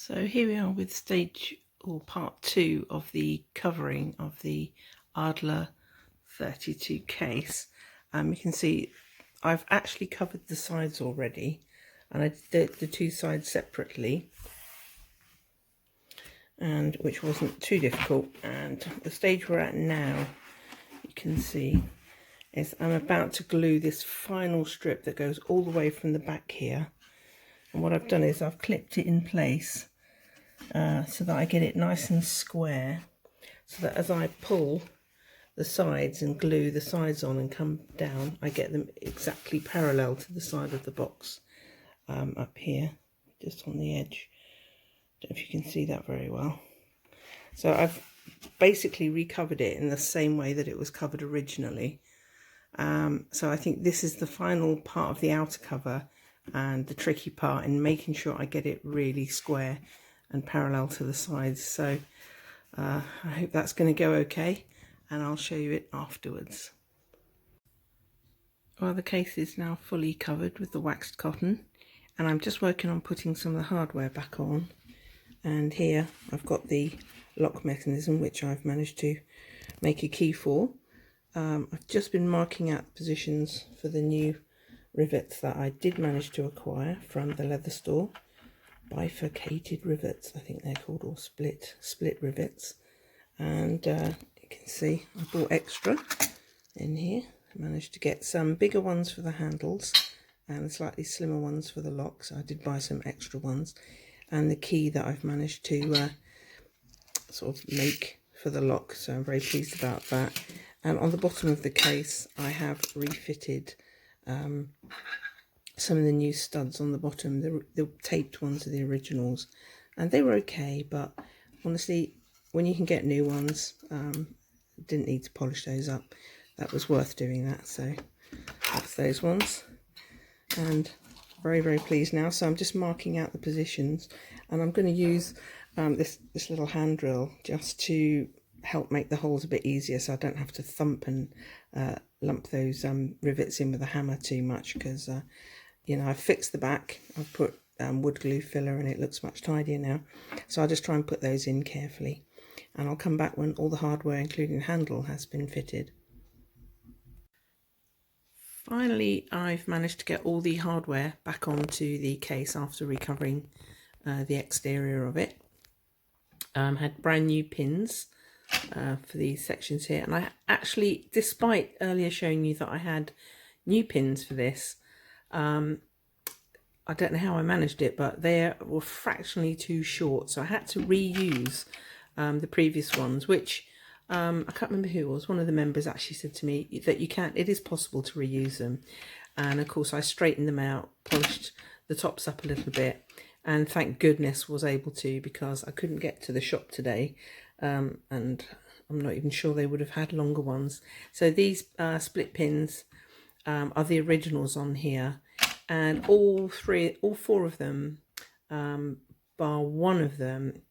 So here we are with stage or part 2 of the covering of the Adler 32 case. You can see I've actually covered the sides already, and I did the two sides separately, and which wasn't too difficult. And the stage we're at now, you can see, is I'm about to glue this final strip that goes all the way from the back here. And what I've done is I've clipped it in place so that I get it nice and square, so that as I pull the sides and glue the sides on and come down, I get them exactly parallel to the side of the box up here, just on the edge. Don't know if you can see that very well. So I've basically recovered it in the same way that it was covered originally. So I think this is the final part of the outer cover, and the tricky part in making sure I get it really square and parallel to the sides. So I hope that's going to go okay, and I'll show you it afterwards. Well, the case is now fully covered with the waxed cotton, and I'm just working on putting some of the hardware back on. And here I've got the lock mechanism, which I've managed to make a key for. I've just been marking out positions for the new rivets that I did manage to acquire from the leather store. Bifurcated rivets, I think they're called, or split rivets. And you can see I bought extra in here. I managed to get some bigger ones for the handles and slightly slimmer ones for the locks. I did buy some extra ones, and the key that I've managed to sort of make for the lock, so I'm very pleased about that. And on the bottom of the case I have refitted some of the new studs on the bottom. The taped ones are the originals, and they were okay, but honestly, when you can get new ones, didn't need to polish those up. That was worth doing that, so that's those ones. And very pleased now. So I'm just marking out the positions, and I'm going to use this little hand drill just to help make the holes a bit easier, so I don't have to thump and lump those rivets in with a hammer too much, because you know, I've fixed the back, I've put wood glue filler, and it looks much tidier now. So I'll just try and put those in carefully, and I'll come back when all the hardware, including the handle, has been fitted. Finally, I've managed to get all the hardware back onto the case after recovering the exterior of it. Had brand new pins for these sections here, and I actually, despite earlier showing you that I had new pins for this, I don't know how I managed it, but they were fractionally too short, so I had to reuse the previous ones, which I can't remember who it was. One of the members actually said to me that it is possible to reuse them. And of course I straightened them out, polished the tops up a little bit, and thank goodness was able to, because I couldn't get to the shop today, and I'm not even sure they would have had longer ones. So these split pins are the originals on here, and all four of them, bar one of them,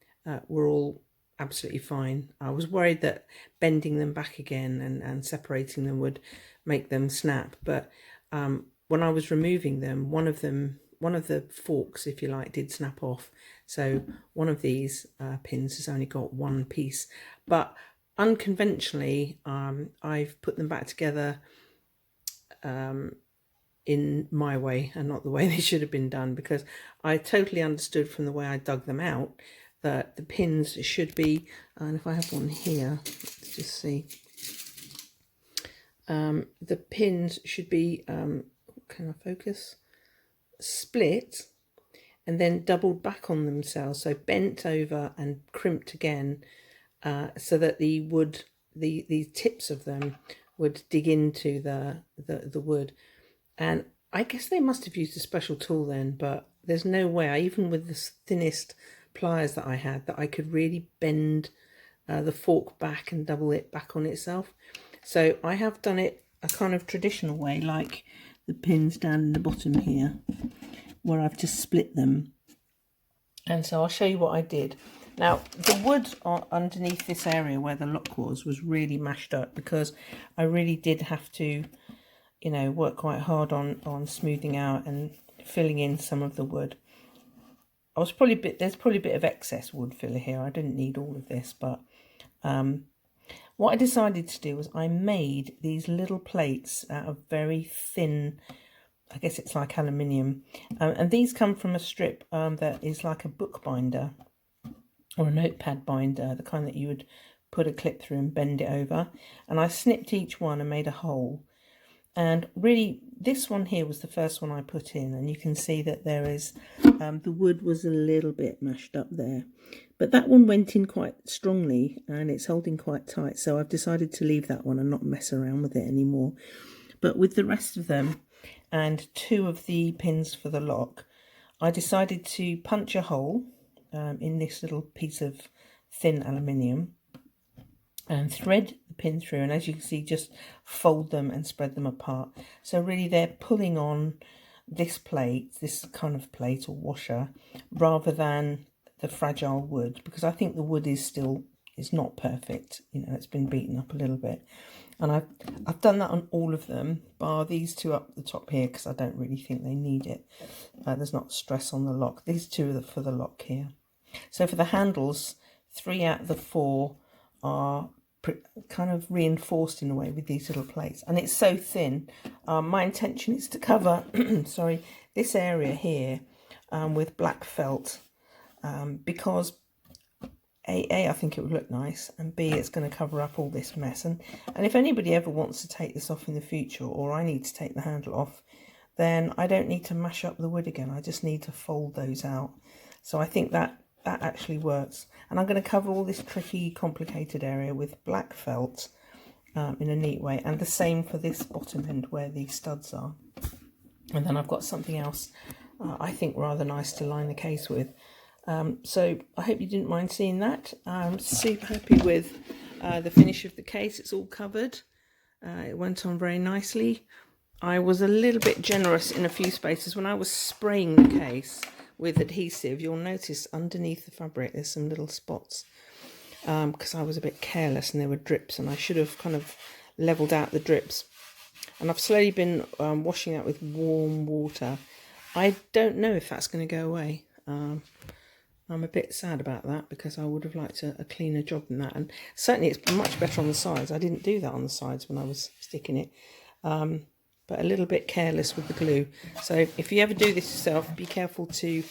were all absolutely fine. I was worried that bending them back again and separating them would make them snap, but when I was removing them, one of the forks, if you like, did snap off. So one of these pins has only got one piece, but unconventionally I've put them back together in my way and not the way they should have been done, because I totally understood from the way I dug them out that the pins should be, and if I have one here, let's just see, the pins should be, can I focus, split and then doubled back on themselves, so bent over and crimped again, so that the wood, the tips of them would dig into the wood. And I guess they must have used a special tool then, but there's no way, even with the thinnest pliers that I had, that I could really bend the fork back and double it back on itself. So I have done it a kind of traditional way, like the pins down in the bottom here, where I've just split them. And so I'll show you what I did. Now, the wood underneath this area where the lock was really mashed up, because I really did have to, you know, work quite hard on smoothing out and filling in some of the wood. there's probably a bit of excess wood filler here. I didn't need all of this, but what I decided to do was I made these little plates out of very thin, I guess it's like aluminium, and these come from a strip that is like a book binder or a notepad binder, the kind that you would put a clip through and bend it over. And I snipped each one and made a hole. And really, this one here was the first one I put in, and you can see that there is, the wood was a little bit mashed up there. But that one went in quite strongly, and it's holding quite tight, so I've decided to leave that one and not mess around with it anymore. But with the rest of them, and 2 of the pins for the lock, I decided to punch a hole in this little piece of thin aluminium, and thread the pin through, and as you can see, just fold them and spread them apart. So really they're pulling on this plate, this kind of plate or washer, rather than the fragile wood, because I think the wood is not perfect. You know, it's been beaten up a little bit. And I've done that on all of them, bar these 2 up the top here, because I don't really think they need it. There's not stress on the lock. These 2 are for the lock here. So for the handles, 3 out of the 4 are kind of reinforced in a way with these little plates, and it's so thin. My intention is to cover sorry, this area here with black felt, because A, I think it would look nice, and B, it's going to cover up all this mess. And if anybody ever wants to take this off in the future, or I need to take the handle off, then I don't need to mash up the wood again. I just need to fold those out. So I think that actually works. And I'm going to cover all this tricky, complicated area with black felt in a neat way, and the same for this bottom end where the studs are. And then I've got something else I think rather nice to line the case with. So I hope you didn't mind seeing that. I'm super happy with the finish of the case. It's all covered. It went on very nicely. I was a little bit generous in a few spaces. When I was spraying the case with adhesive, you'll notice underneath the fabric there's some little spots, because I was a bit careless and there were drips, and I should have kind of leveled out the drips. And I've slowly been washing that with warm water. I don't know if that's going to go away. I'm a bit sad about that, because I would have liked a cleaner job than that. And certainly it's much better on the sides. I didn't do that on the sides when I was sticking it. But a little bit careless with the glue. So if you ever do this yourself, be careful to...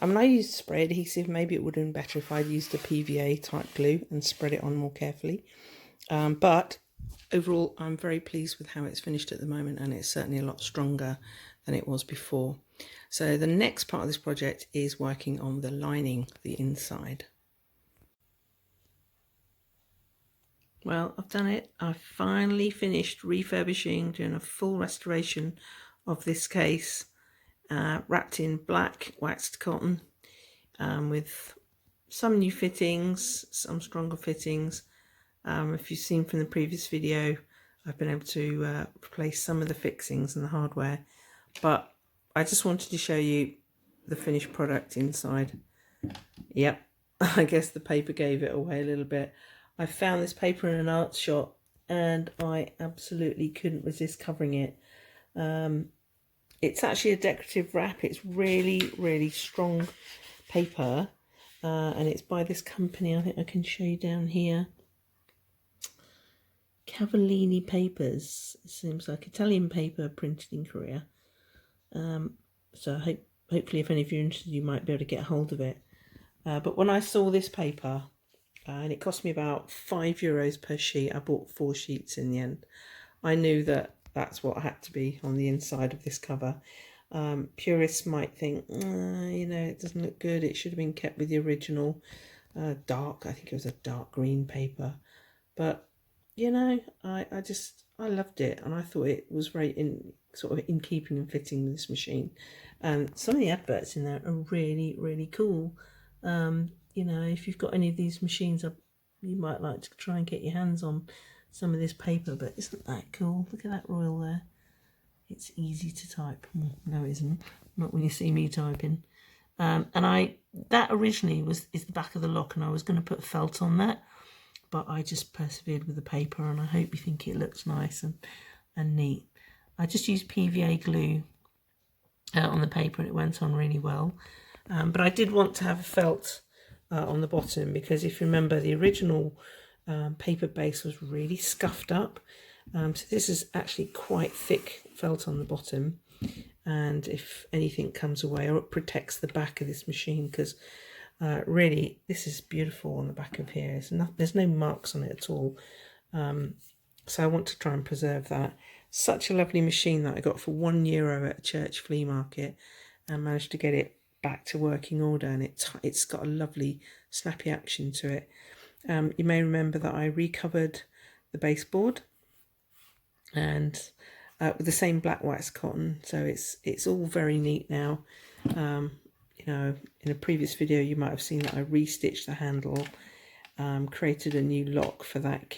I mean, I used spray adhesive. Maybe it would have been better if I'd used a PVA type glue and spread it on more carefully. But overall, I'm very pleased with how it's finished at the moment, and it's certainly a lot stronger than it was before. So the next part of this project is working on the lining, the inside. Well, I've done it. I've finally finished refurbishing, doing a full restoration of this case, wrapped in black waxed cotton, with some new fittings, some stronger fittings. If you've seen from the previous video, I've been able to replace some of the fixings and the hardware, but I just wanted to show you the finished product inside. Yep, I guess the paper gave it away a little bit. I found this paper in an art shop and I absolutely couldn't resist covering it. It's actually a decorative wrap. It's really, really strong paper, and it's by this company. I think I can show you down here. Cavallini Papers. It seems like Italian paper printed in Korea. So hopefully if any of you are interested, you might be able to get hold of it. But when I saw this paper, and it cost me about €5 per sheet, I bought 4 sheets in the end. I knew that that's what had to be on the inside of this cover. Purists might think, you know, it doesn't look good. It should have been kept with the original dark, I think it was a dark green paper. But, you know, I loved it, and I thought it was very sort of in keeping and fitting with this machine. And some of the adverts in there are really, really cool. You know, if you've got any of these machines, you might like to try and get your hands on some of this paper. But isn't that cool? Look at that royal there. It's easy to type. No, it isn't. Not when you see me typing. And that originally is the back of the lock, and I was going to put felt on that, but I just persevered with the paper, and I hope you think it looks nice and neat. I just used PVA glue on the paper, and it went on really well. But I did want to have felt on the bottom, because if you remember, the original paper base was really scuffed up. So this is actually quite thick felt on the bottom, and if anything comes away, or it protects the back of this machine, because really this is beautiful on the back of here. There's no marks on it at all. So I want to try and preserve that. Such a lovely machine that I got for €1 at a church flea market, and managed to get it back to working order, and it's got a lovely snappy action to it. You may remember that I recovered the baseboard, and with the same black wax cotton, so it's all very neat now. You know, in a previous video you might have seen that I restitched the handle, created a new lock for that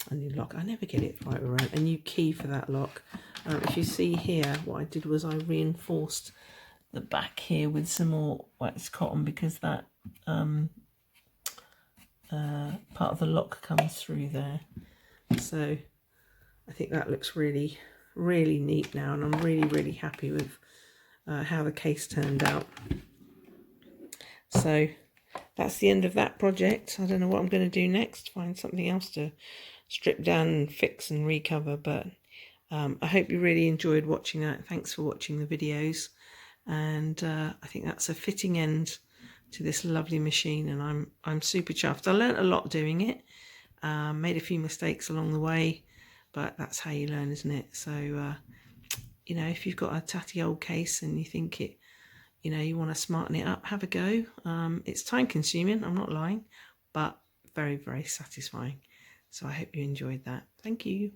a new lock, I never get it right around, a new key for that lock. If you see here, what I did was I reinforced the back here with some more wax cotton, because that part of the lock comes through there. So I think that looks really, really neat now, and I'm really, really happy with how the case turned out. So that's the end of that project. I don't know what I'm going to do next, find something else to strip down and fix and recover, but I hope you really enjoyed watching that. Thanks for watching the videos, and I think that's a fitting end to this lovely machine, and I'm super chuffed. I learnt a lot doing it, made a few mistakes along the way, but that's how you learn, isn't it? So you know, if you've got a tatty old case and you think it, you know, you want to smarten it up, have a go. It's time consuming, I'm not lying, but very, very satisfying. So I hope you enjoyed that. Thank you.